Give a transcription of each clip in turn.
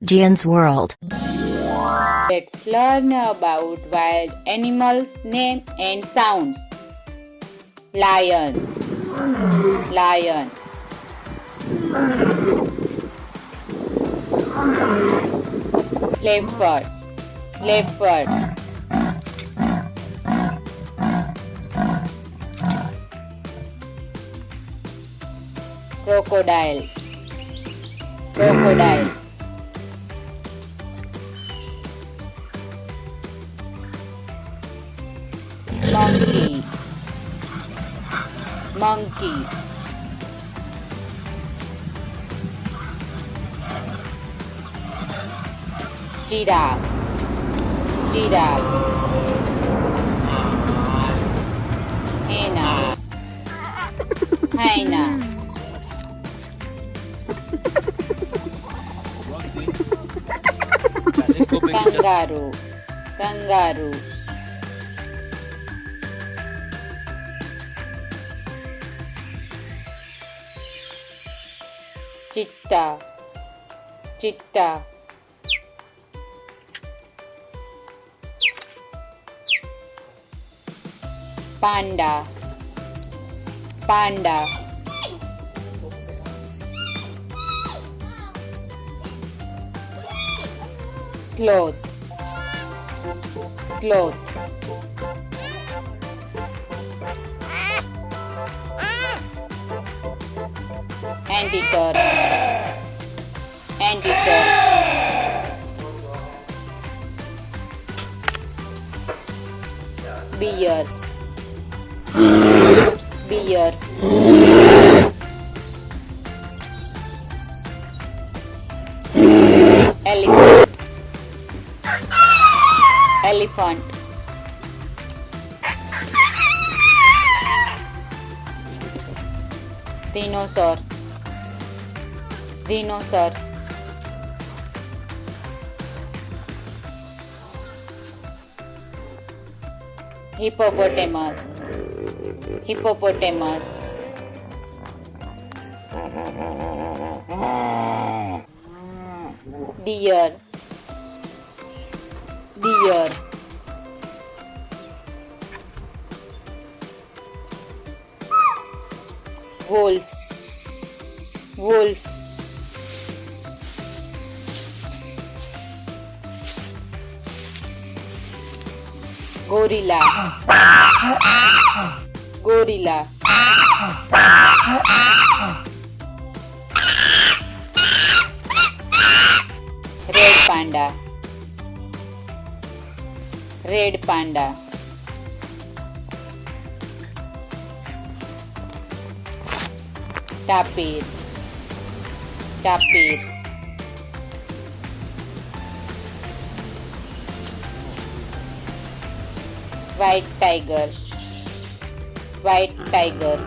Jiyan's World. Let's learn about wild animals' name and sounds. Lion, lion. Leopard, leopard. Crocodile, crocodile. Monkey, monkey. Giraffe, giraffe. Hyena, hyena. Kangaroo, kangaroo. Cheetah, cheetah. Panda, panda. Sloth, sloth. Anteater, anteater. Bear, bear. Elephant, elephant. Rhinoceros, rhinoceros. Hippopotamus, hippopotamus. Deer, deer. Wolf, wolf. Gorilla, gorilla. Red panda, red panda. Tapir, tapir. White tiger, white tiger.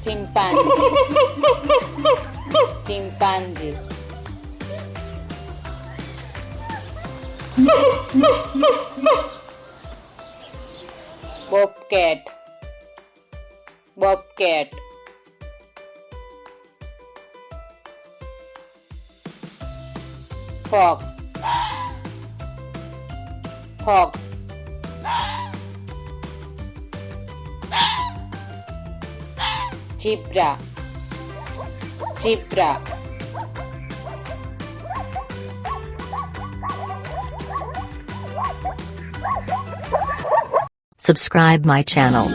Chimpanzee, chimpanzee. Bobcat, bobcat. Fox, fox. Zebra, zebra. Subscribe my channel.